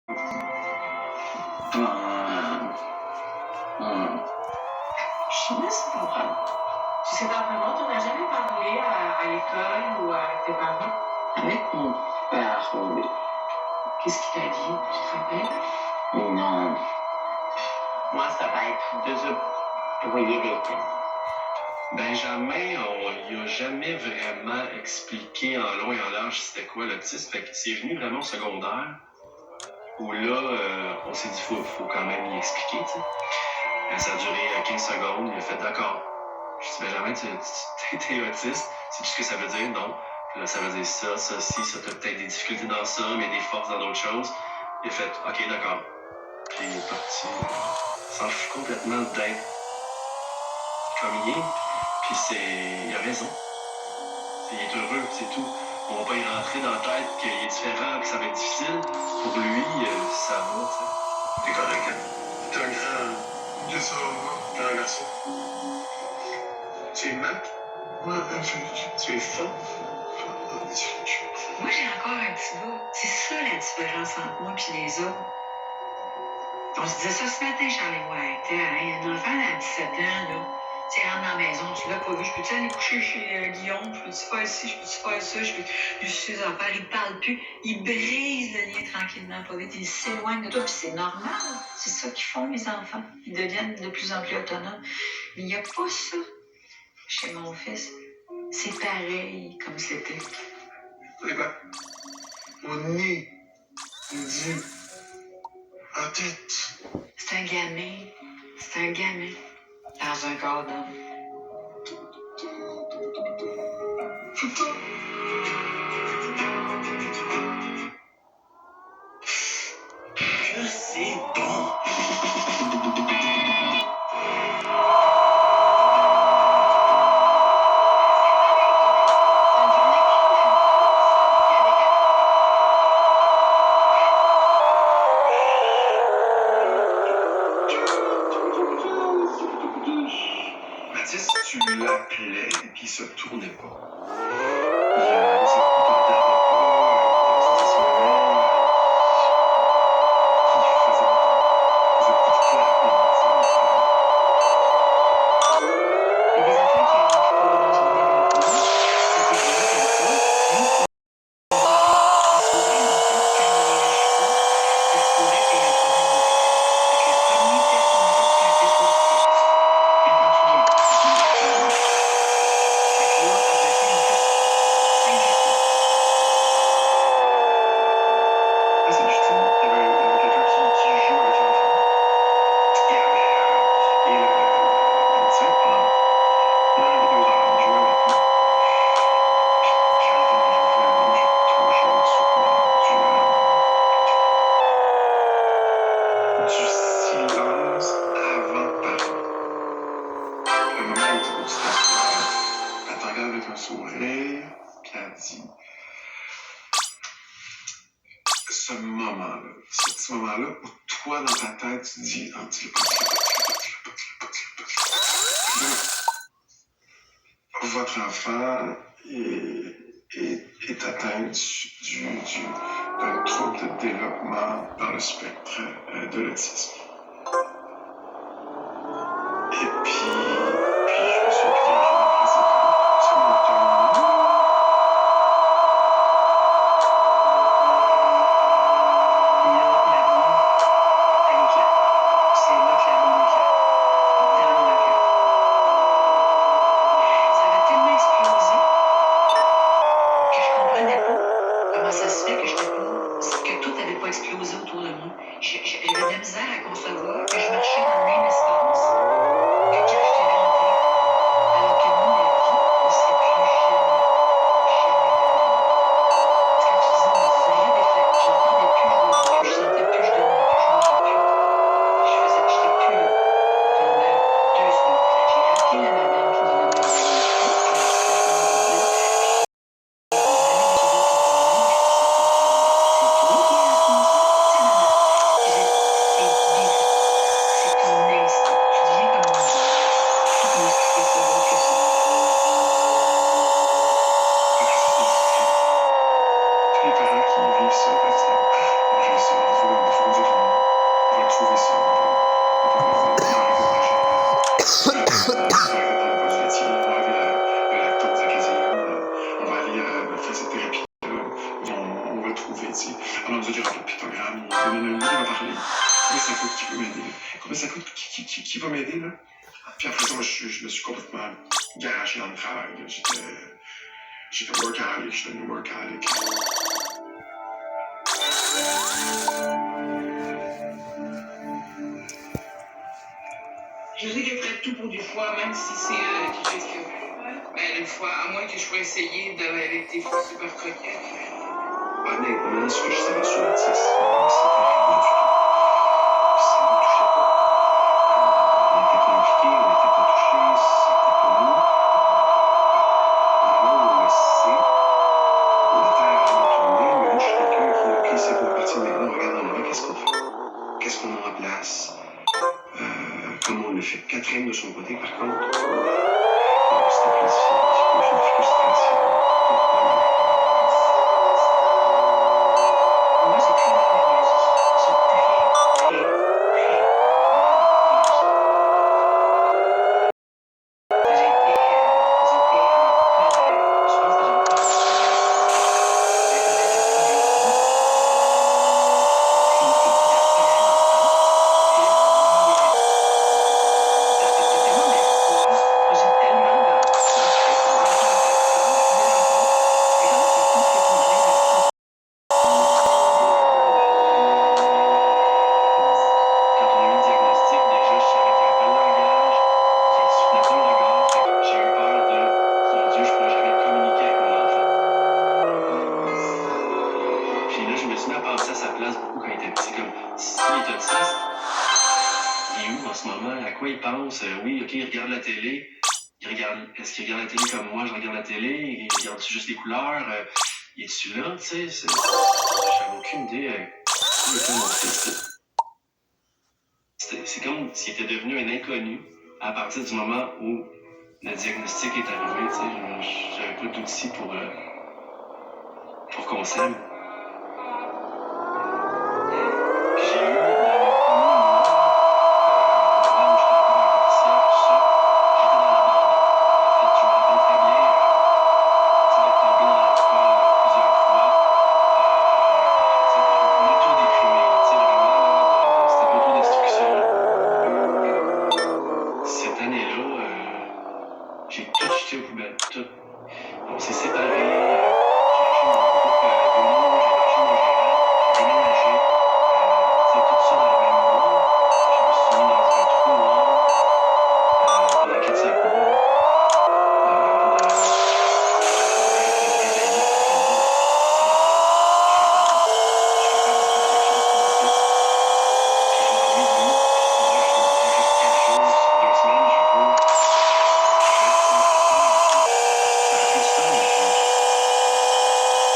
Hum, hum. Je te laisse comprendre. Tu sais pas vraiment, tu n'as jamais parlé à l'école ou avec tes parents? Avec mon père, oui. Qu'est-ce qu'il t'a dit? Tu te rappelles? Non. Moi, ça va être désapproprié d'été. Benjamin, on lui a jamais vraiment expliqué en long et en large c'était quoi l'autisme. Fait que c'est venu vraiment au secondaire où là, on s'est dit faut quand même y expliquer, tu sais. Ça a duré 15 secondes, il a fait d'accord. Je dis Benjamin, t'es autiste, sais-tu ce que ça veut dire? Non. Puis là, ça veut dire ça, ci, ça, t'as peut-être des difficultés dans ça, mais des forces dans d'autres choses. Il a fait OK, d'accord. Puis il est parti, s'en fout complètement d'être comme il est. Puis il a raison. Il est heureux, c'est tout. On va pas y rentrer dans la tête qu'il est différent, que ça va être difficile. Pour lui, ça va, tu sais. T'es correct, hein? T'es un grand... Qu'est-ce que ça va? T'es un garçon. Tu es maths? Ouais, tu es fort. Moi, j'ai encore un petit bout. C'est ça la différence entre moi et les autres. On se disait ça ce matin, Charles et moi. Il y a un enfant à 17 ans, là. Tu rentres dans la maison, tu l'as pas vu. Je peux-tu aller coucher chez Guillaume? Je peux-tu faire ci? Je peux-tu faire ça? Je peux lui suivre ses affaires. Il parle plus. Il brise le lien tranquillement, pas vite. Il s'éloigne de toi. Puis c'est normal. C'est ça qu'ils font, les enfants. Ils deviennent de plus en plus autonomes. Mais il n'y a pas ça chez mon fils. C'est pareil comme c'était. Eh ben, on est dû en tête. C'est un gamin. C'est un gamin. Dans un corps d'homme. Que c'est bon! Mathis, tu l'appelais et puis il se tournait pas. Il te regardait pas, il se levait, il faisait beaucoup de clapping, tu sais. Il y a des affaires qui n'arrivent pas dans son développement. Ça s'est joué comme ça. Il saurait, en fait, quand il réagit pas, ça se pourrait qu'il y ait un problème de plus. Fait que la première personnalité, c'est un test positif. Quand tu viens. Fait que là, après ça, en fait, 5 jours. Là, c'est Justine. Il y avait quelqu'un qui joue avec l'enfant. Il y avait le médecin pendant 1 et 2 heures. Il jouait avec nous. Puis quand on est revenu, j'ai toujours souvenir du silence avant parole. Le moment où tu t'assois, elle te regarde avec un sourire, puis elle dit ce moment-là, ce petit moment-là où toi, dans ta tête, tu dis ah, dis-le pas, dis-le pas, dis-le pas, dis-le pas, dis-le pas, dis-le pas. Là, votre enfant est atteint d'un trouble de développement dans le spectre de l'autisme. Et puis je me suis dirigé après c'est mon temps. Explosé autour de moi. J'avais de la misère à concevoir que je marchais dans le même espace que quand j'étais rentrée. Alors que moi, ma vie ne serait plus jamais, jamais la même. Quand tu dis, on dirait des faits, j'entendais plus, je voyais plus, je sentais plus, je dormais plus, je mangeais plus. J'étais plus là pendant 2 semaines. J'ai rappelé la madame qui nous donnait les diagnostics, qui m'a dit ça, je m'en vais dire. C'est toi qui as raconté ça? C'est toi qui as raconté ça? C'est bizarre. C'est ton programme. Il me demande qui va parler. Combien ça coûte? Qui peut m'aider? Combien ça coûte? Qui va m'aider, là? Puis après ça, moi, je me suis complètement garoché dans le travail. J'ai fait workaholic, je suis devenu workaholic. Je sais qu'elle ferait tout pour des fois, même si c'est elle qui fait ce qu'elle veut. Ben, une fois, à moins que je pourrais essayer d'aller avec des filles super coquettes. Honnêtement, ce que je savais sur l'autisme, c'était rien du tout. Ça ne me touchait pas. On n'était pas impliqués, on n'était pas touchés, c'était pas nous. Maintenant, on le sait. La Terre a tourné, mais moi, je suis quelqu'un qui, OK, c'est pour partir maintenant, regarde en bas, qu'est-ce qu'on fait? Qu'est-ce qu'on a en place? Comment on le fait? Catherine, de son côté, par contre, c'était plus difficile. J'ai une frustration. Moi, j'ai très mal réagi. J'ai très, très, très mal réagi. J'ai été en colère. Je pense que j'ai été en colère. J'ai été à ce point-là. Puis c'est personnel dans le sens que parce que c'était tellement d'espoir, j'ai tellement dans ce que je fais ça, dans le fond, c'est comme si tout ce que tu m'arrives à ce Quand on a eu le diagnostic, déjà, je savais qu'il n'y avait pas le langage, qu'il ne soutenait pas le regard. Fait que j'ai eu peur de, mon Dieu, je ne pourrais jamais communiquer avec mon enfant. Puis là, je me suis mis à penser à sa place beaucoup quand il était petit, comme s'il est autiste, il est où en ce moment? À quoi il pense? Oui, OK, il regarde la télé. Est-ce qu'il regarde la télé comme moi, je regarde la télé? Il regarde-tu juste les couleurs? Il est-tu là? Tu sais, j'avais aucune idée qui était mon fils. C'est comme s'il était devenu un inconnu à partir du moment où le diagnostic est arrivé. Tu sais, j'avais pas d'outils pour qu'on s'aime. Puis j'ai eu, dans les premiers mois, au moment où j'étais encore en officiel, tout ça, j'étais dans l'abandon. En fait, je me rappelle très bien, tu sais, d'être tombé dans l'alcool plusieurs fois. Tu sais, m'auto-déprimer, là, tu sais, vraiment, là, c'était de l'autodestruction. Cette année-là, j'ai tout jeté aux poubelles, tout. On s'est séparés, j'ai lâché mon groupe d'humour, j'ai lâché mon gérant, j'ai déménagé. C'est tout ça dans le même mois. Je me suis mis dans un trou noir pendant 4-5 mois. Avant de réveiller complètement. Je fais quelque chose pour mon fils. Puis je m'ennuie de lui. Puis là, je veux juste 4 jours, 2 semaines, je veux être sans ça. Ça a pris du temps, mais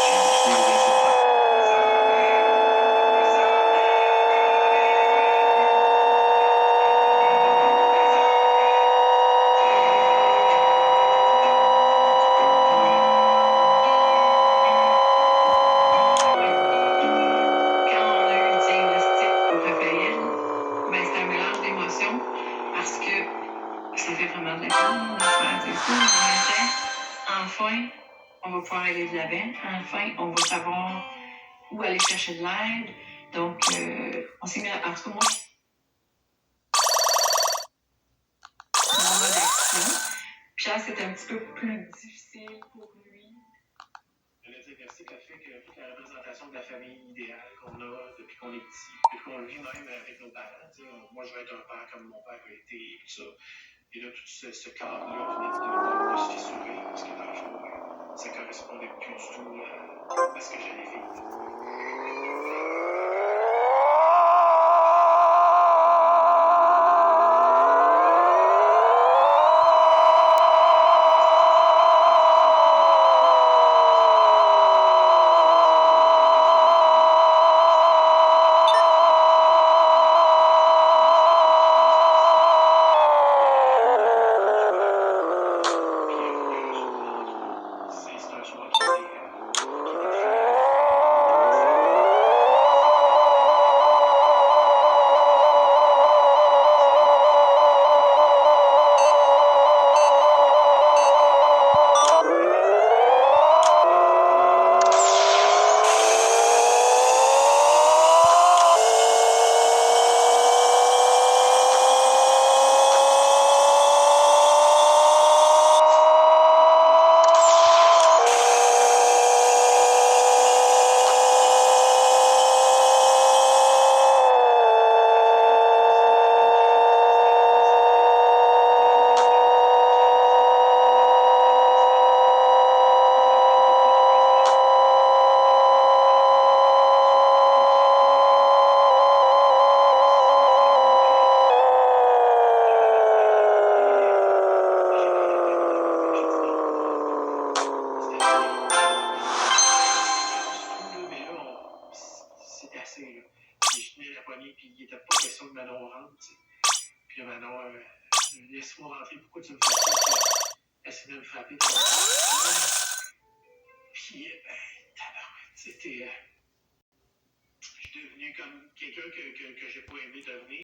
j'ai décidé de laisser faire. Quand on a eu le diagnostic pour Raphaël, ben, c'est un mélange d'émotions parce que ça fait vraiment de la peine de se faire dire ça. Mais en même temps, enfin, on va pouvoir aller de l'avant. Enfin, on va savoir où aller chercher de l'aide. Donc, on s'est mis en tout cas, moi, mon mode action. Charles, c'est un petit peu plus difficile pour lui. Le diagnostic a fait que toute la représentation de la famille idéale qu'on a depuis qu'on est petit, depuis qu'on le vit même avec nos parents, tu sais, moi je veux être un père comme mon père a été, tout ça. Et là, tout ce cadre-là venait de se fissurer, parce que dans le fond, ça correspondait plus du tout à ce que j'allais vivre. C'est un choix qui est pogné, puis il était pas question que Manon rentre, tu sais. Puis là, Manon, laisse-moi rentrer, pourquoi tu me fais ça? Puis elle s'est même frappée dans le Puis, tabarouette, c'était. Je suis devenu comme quelqu'un que j'ai pas aimé devenir.